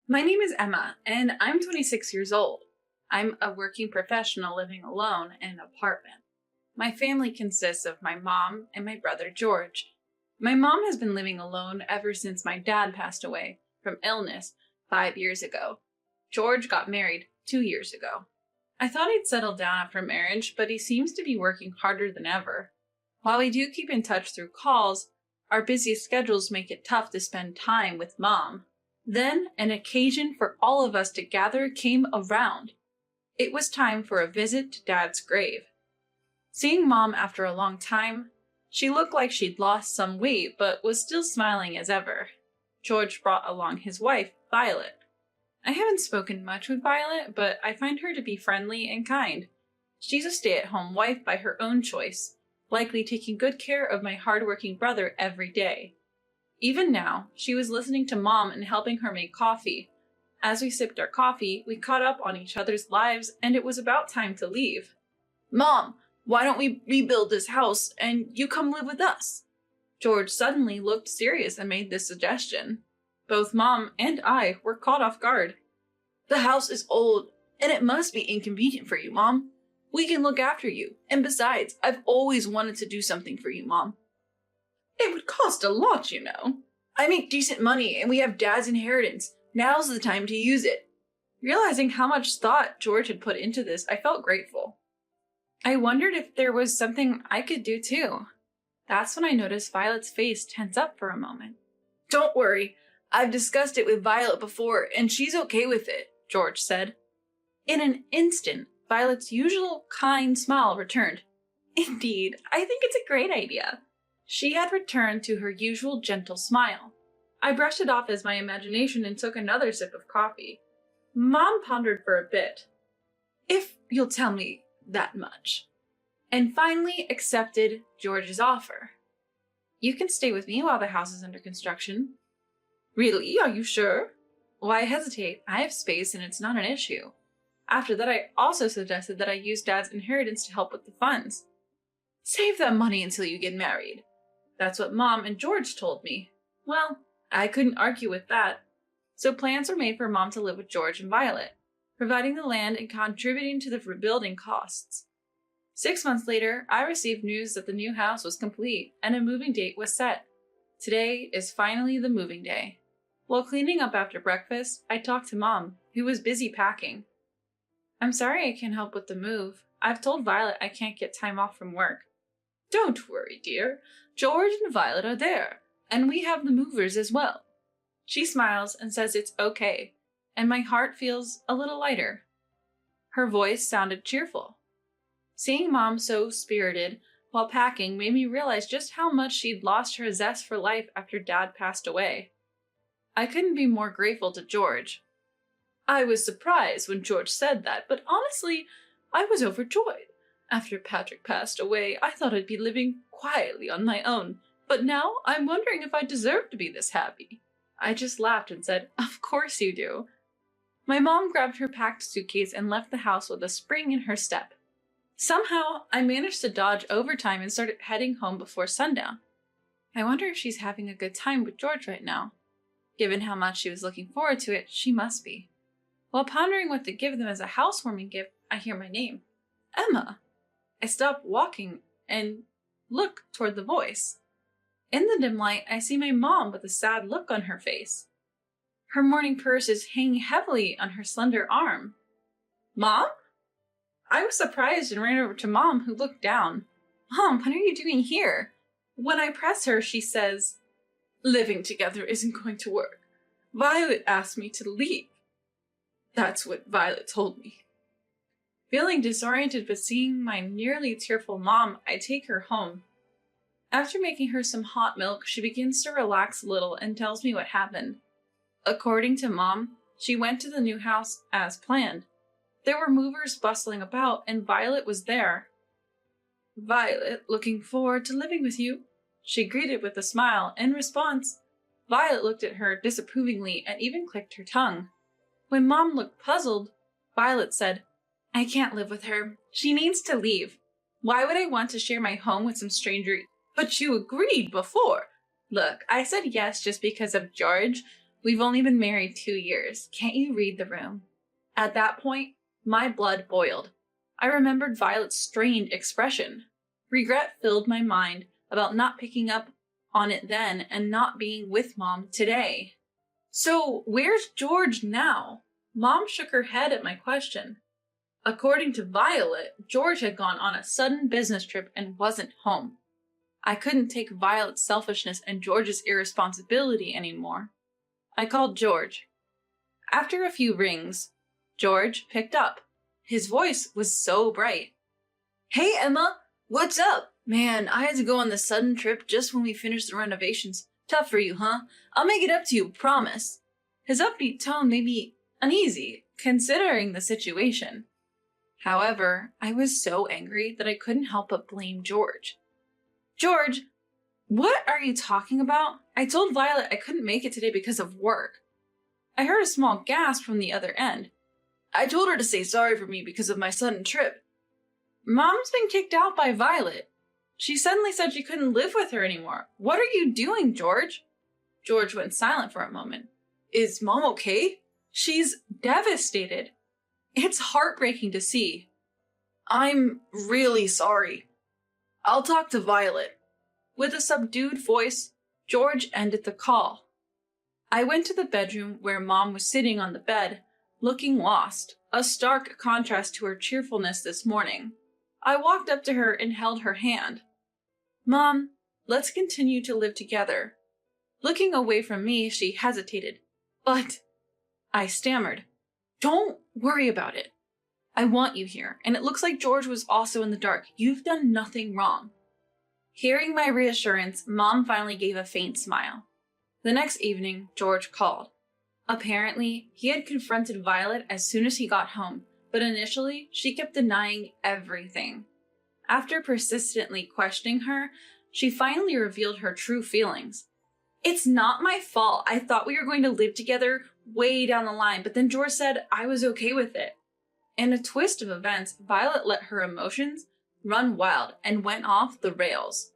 My name is Emma, and I'm 26 years old. I'm a working professional living alone in an apartment. My family consists of my mom and my brother George. My mom has been living alone ever since my dad passed away from illness 5 years ago. George got married 2 years ago. I thought he'd settled down after marriage, but he seems to be working harder than ever. While we do keep in touch through calls, our busy schedules make it tough to spend time with Mom. Then an occasion for all of us to gather came around. It was time for a visit to Dad's grave. Seeing Mom after a long time, she looked like she'd lost some weight but was still smiling as ever. George brought along his wife, Violet. I haven't spoken much with Violet, but I find her to be friendly and kind. She's a stay-at-home wife by her own choice, likely taking good care of my hard-working brother every day. Even now, she was listening to Mom and helping her make coffee. As we sipped our coffee, we caught up on each other's lives, and it was about time to leave. Mom, why don't we rebuild this house and you come live with us? George suddenly looked serious and made this suggestion. Both Mom and I were caught off guard. The house is old, and it must be inconvenient for you, Mom. We can look after you, and besides, I've always wanted to do something for you, Mom. It would cost a lot, you know. I make decent money, and we have Dad's inheritance. Now's the time to use it. Realizing how much thought George had put into this, I felt grateful. I wondered if there was something I could do too. That's when I noticed Violet's face tense up for a moment. Don't worry. I've discussed it with Violet before, and she's okay with it, George said. In an instant, Violet's usual kind smile returned. Indeed, I think it's a great idea. She had returned to her usual gentle smile. I brushed it off as my imagination and took another sip of coffee. Mom pondered for a bit. If you'll tell me that much. And finally accepted George's offer. You can stay with me while the house is under construction. Really? Are you sure? Why hesitate? I have space and it's not an issue. After that, I also suggested that I use Dad's inheritance to help with the funds. Save that money until you get married. That's what Mom and George told me. Well, I couldn't argue with that. So plans were made for Mom to live with George and Violet, providing the land and contributing to the rebuilding costs. 6 months later, I received news that the new house was complete and a moving date was set. Today is finally the moving day. While cleaning up after breakfast, I talked to Mom, who was busy packing. I'm sorry I can't help with the move. I've told Violet I can't get time off from work. Don't worry, dear. George and Violet are there, and we have the movers as well. She smiles and says it's okay, and my heart feels a little lighter. Her voice sounded cheerful. Seeing Mom so spirited while packing made me realize just how much she'd lost her zest for life after Dad passed away. I couldn't be more grateful to George. I was surprised when George said that, but honestly, I was overjoyed. After Patrick passed away, I thought I'd be living quietly on my own, but now I'm wondering if I deserve to be this happy. I just laughed and said, Of course you do. My mom grabbed her packed suitcase and left the house with a spring in her step. Somehow, I managed to dodge overtime and started heading home before sundown. I wonder if she's having a good time with George right now. Given how much she was looking forward to it, she must be. While pondering what to give them as a housewarming gift, I hear my name. Emma. I stop walking and look toward the voice. In the dim light, I see my mom with a sad look on her face. Her morning purse is hanging heavily on her slender arm. Mom? I was surprised and ran over to Mom, who looked down. Mom, what are you doing here? When I press her, she says, Living together isn't going to work. Violet asked me to leave. That's what Violet told me. Feeling disoriented but seeing my nearly tearful mom, I take her home. After making her some hot milk, she begins to relax a little and tells me what happened. According to Mom, she went to the new house as planned. There were movers bustling about, and Violet was there. Violet, looking forward to living with you, she greeted with a smile. In response, Violet looked at her disapprovingly and even clicked her tongue. When Mom looked puzzled, Violet said, I can't live with her. She needs to leave. Why would I want to share my home with some stranger? But you agreed before. Look, I said yes just because of George. We've only been married 2 years. Can't you read the room? At that point, my blood boiled. I remembered Violet's strained expression. Regret filled my mind about not picking up on it then and not being with Mom today. So, where's George now? Mom shook her head at my question. According to Violet, George had gone on a sudden business trip and wasn't home. I couldn't take Violet's selfishness and George's irresponsibility anymore. I called George. After a few rings, George picked up. His voice was so bright. Hey, Emma, what's up? Man, I had to go on this sudden trip just when we finished the renovations. Tough for you, huh? I'll make it up to you, promise. His upbeat tone made me uneasy, considering the situation. However, I was so angry that I couldn't help but blame George. George, what are you talking about? I told Violet I couldn't make it today because of work. I heard a small gasp from the other end. I told her to say sorry for me because of my sudden trip. Mom's been kicked out by Violet. She suddenly said she couldn't live with her anymore. What are you doing, George? George went silent for a moment. Is Mom okay? She's devastated. It's heartbreaking to see. I'm really sorry. I'll talk to Violet. With a subdued voice, George ended the call. I went to the bedroom where Mom was sitting on the bed, looking lost, a stark contrast to her cheerfulness this morning. I walked up to her and held her hand. Mom, let's continue to live together. Looking away from me, she hesitated. But, I stammered, don't worry about it. I want you here, and it looks like George was also in the dark. You've done nothing wrong. Hearing my reassurance, Mom finally gave a faint smile. The next evening, George called. Apparently, he had confronted Violet as soon as he got home, but initially, she kept denying everything. After persistently questioning her, she finally revealed her true feelings. It's not my fault. I thought we were going to live together way down the line, but then George said I was okay with it. In a twist of events, Violet let her emotions run wild and went off the rails.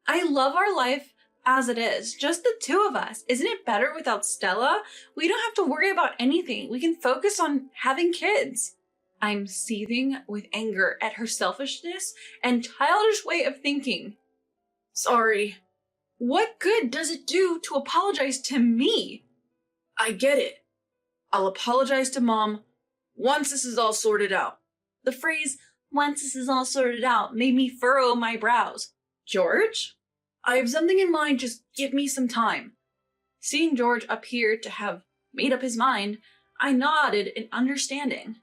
I love our life as it is, just the two of us. Isn't it better without Stella? We don't have to worry about anything. We can focus on having kids. I'm seething with anger at her selfishness and childish way of thinking. Sorry. What good does it do to apologize to me? I get it. I'll apologize to Mom once this is all sorted out. The phrase, once this is all sorted out, made me furrow my brows. George? I have something in mind, just give me some time. Seeing George appear to have made up his mind, I nodded in understanding.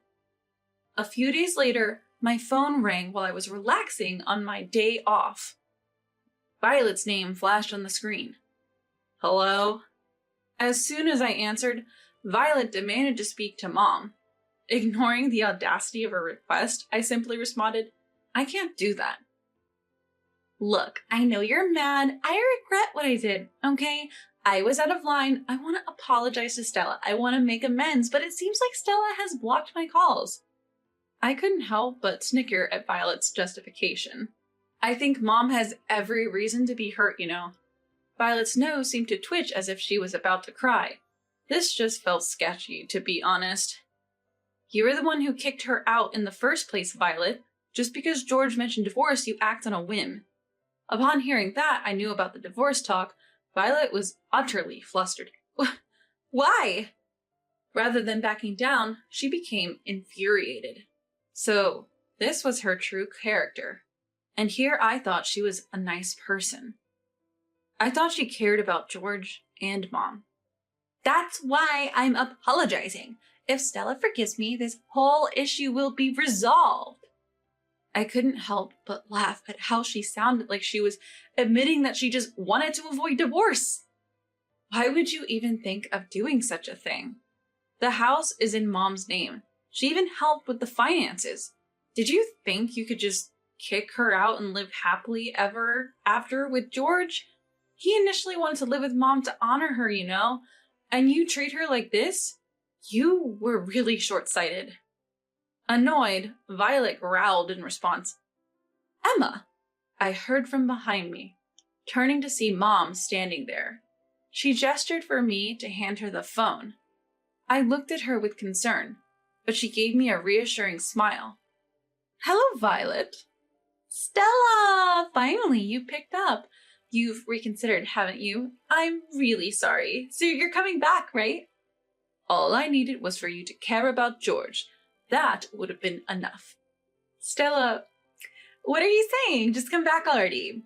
A few days later, my phone rang while I was relaxing on my day off. Violet's name flashed on the screen. Hello? As soon as I answered, Violet demanded to speak to Mom. Ignoring the audacity of her request, I simply responded, I can't do that. Look, I know you're mad. I regret what I did, okay? I was out of line. I want to apologize to Stella. I want to make amends, but it seems like Stella has blocked my calls. I couldn't help but snicker at Violet's justification. I think Mom has every reason to be hurt, you know. Violet's nose seemed to twitch as if she was about to cry. This just felt sketchy, to be honest. You were the one who kicked her out in the first place, Violet. Just because George mentioned divorce, you act on a whim. Upon hearing that, I knew about the divorce talk. Violet was utterly flustered. Why? Rather than backing down, she became infuriated. So, this was her true character. And here I thought she was a nice person. I thought she cared about George and Mom. That's why I'm apologizing. If Stella forgives me, this whole issue will be resolved. I couldn't help but laugh at how she sounded like she was admitting that she just wanted to avoid divorce. Why would you even think of doing such a thing? The house is in Mom's name. She even helped with the finances. Did you think you could just kick her out and live happily ever after with George? He initially wanted to live with Mom to honor her, you know? And you treat her like this? You were really short-sighted. Annoyed, Violet growled in response. Emma, I heard from behind me, turning to see Mom standing there. She gestured for me to hand her the phone. I looked at her with concern, but she gave me a reassuring smile. Hello, Violet. Stella! Finally, you picked up. You've reconsidered, haven't you? I'm really sorry. So you're coming back, right? All I needed was for you to care about George. That would have been enough. Stella, what are you saying? Just come back already.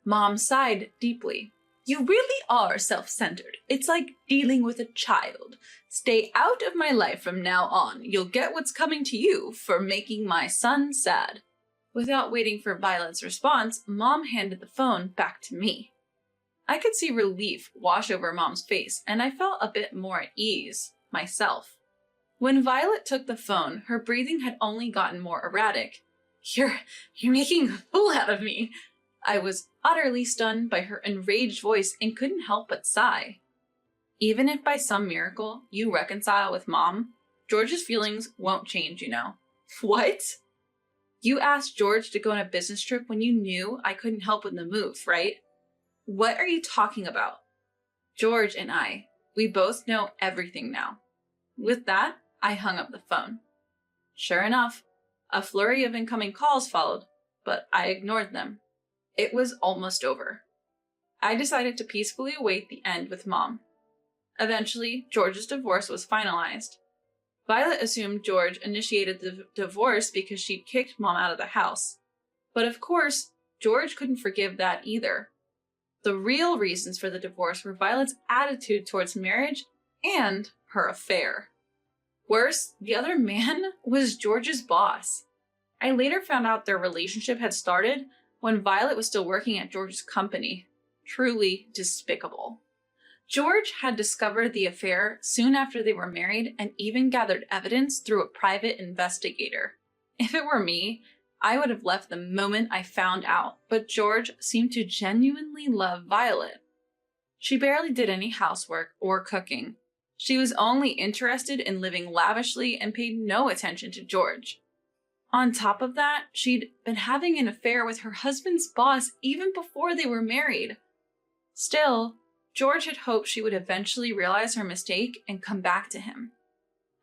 Mom sighed deeply. You really are self-centered. It's like dealing with a child. Stay out of my life from now on. You'll get what's coming to you for making my son sad. Without waiting for Violet's response, Mom handed the phone back to me. I could see relief wash over Mom's face, and I felt a bit more at ease myself. When Violet took the phone, her breathing had only gotten more erratic. You're making a fool out of me. I was utterly stunned by her enraged voice and couldn't help but sigh. Even if by some miracle you reconcile with Mom, George's feelings won't change, you know. What? You asked George to go on a business trip when you knew I couldn't help with the move, right? What are you talking about? George and I, we both know everything now. With that, I hung up the phone. Sure enough, a flurry of incoming calls followed, but I ignored them. It was almost over. I decided to peacefully await the end with Mom. Eventually, George's divorce was finalized. Violet assumed George initiated the divorce because she'd kicked Mom out of the house. But of course, George couldn't forgive that either. The real reasons for the divorce were Violet's attitude towards marriage and her affair. Worse, the other man was George's boss. I later found out their relationship had started when Violet was still working at George's company. Truly despicable. George had discovered the affair soon after they were married and even gathered evidence through a private investigator. If it were me, I would have left the moment I found out, but George seemed to genuinely love Violet. She barely did any housework or cooking. She was only interested in living lavishly and paid no attention to George. On top of that, she'd been having an affair with her husband's boss even before they were married. Still, George had hoped she would eventually realize her mistake and come back to him.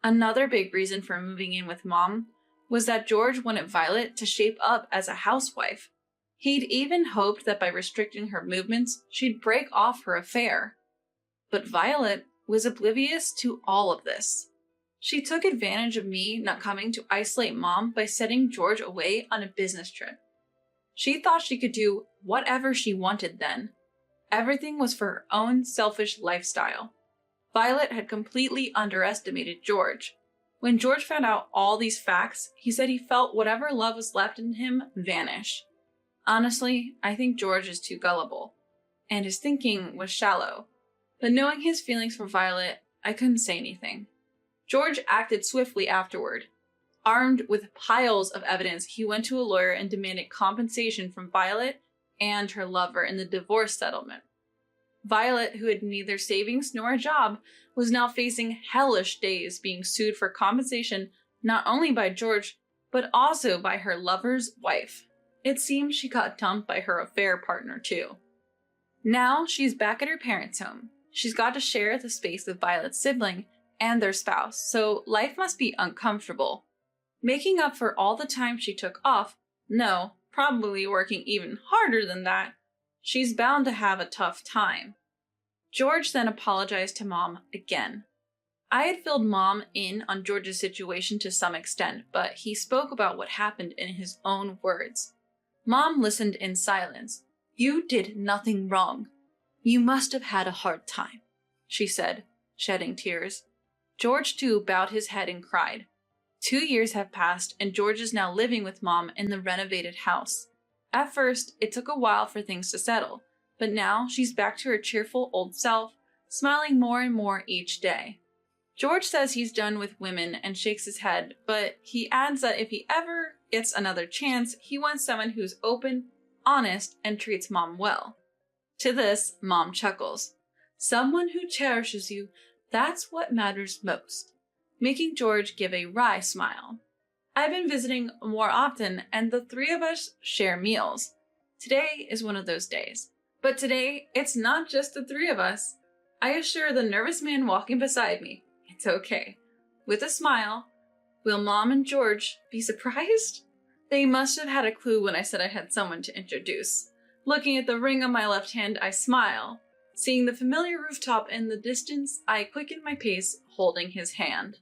Another big reason for moving in with Mom was that George wanted Violet to shape up as a housewife. He'd even hoped that by restricting her movements, she'd break off her affair. But Violet was oblivious to all of this. She took advantage of me not coming to isolate Mom by setting George away on a business trip. She thought she could do whatever she wanted then. Everything was for her own selfish lifestyle. Violet had completely underestimated George. When George found out all these facts, he said he felt whatever love was left in him vanish. Honestly, I think George is too gullible, and his thinking was shallow. But knowing his feelings for Violet, I couldn't say anything. George acted swiftly afterward. Armed with piles of evidence, he went to a lawyer and demanded compensation from Violet and her lover in the divorce settlement. Violet, who had neither savings nor a job, was now facing hellish days being sued for compensation not only by George, but also by her lover's wife. It seems she got dumped by her affair partner too. Now she's back at her parents' home. She's got to share the space with Violet's sibling and their spouse, so life must be uncomfortable. Making up for all the time she took off, no, probably working even harder than that, she's bound to have a tough time. George then apologized to Mom again. I had filled Mom in on George's situation to some extent, but he spoke about what happened in his own words. Mom listened in silence. You did nothing wrong. You must have had a hard time, she said, shedding tears. George too bowed his head and cried. 2 years have passed, and George is now living with Mom in the renovated house. At first, it took a while for things to settle, but now she's back to her cheerful old self, smiling more and more each day. George says he's done with women and shakes his head, but he adds that if he ever gets another chance, he wants someone who's open, honest, and treats Mom well. To this, Mom chuckles. Someone who cherishes you, that's what matters most, making George give a wry smile. I've been visiting more often, and the three of us share meals. Today is one of those days. But today, it's not just the three of us. I assure the nervous man walking beside me, it's okay. With a smile, will Mom and George be surprised? They must have had a clue when I said I had someone to introduce. Looking at the ring on my left hand, I smile. Seeing the familiar rooftop in the distance, I quicken my pace, holding his hand.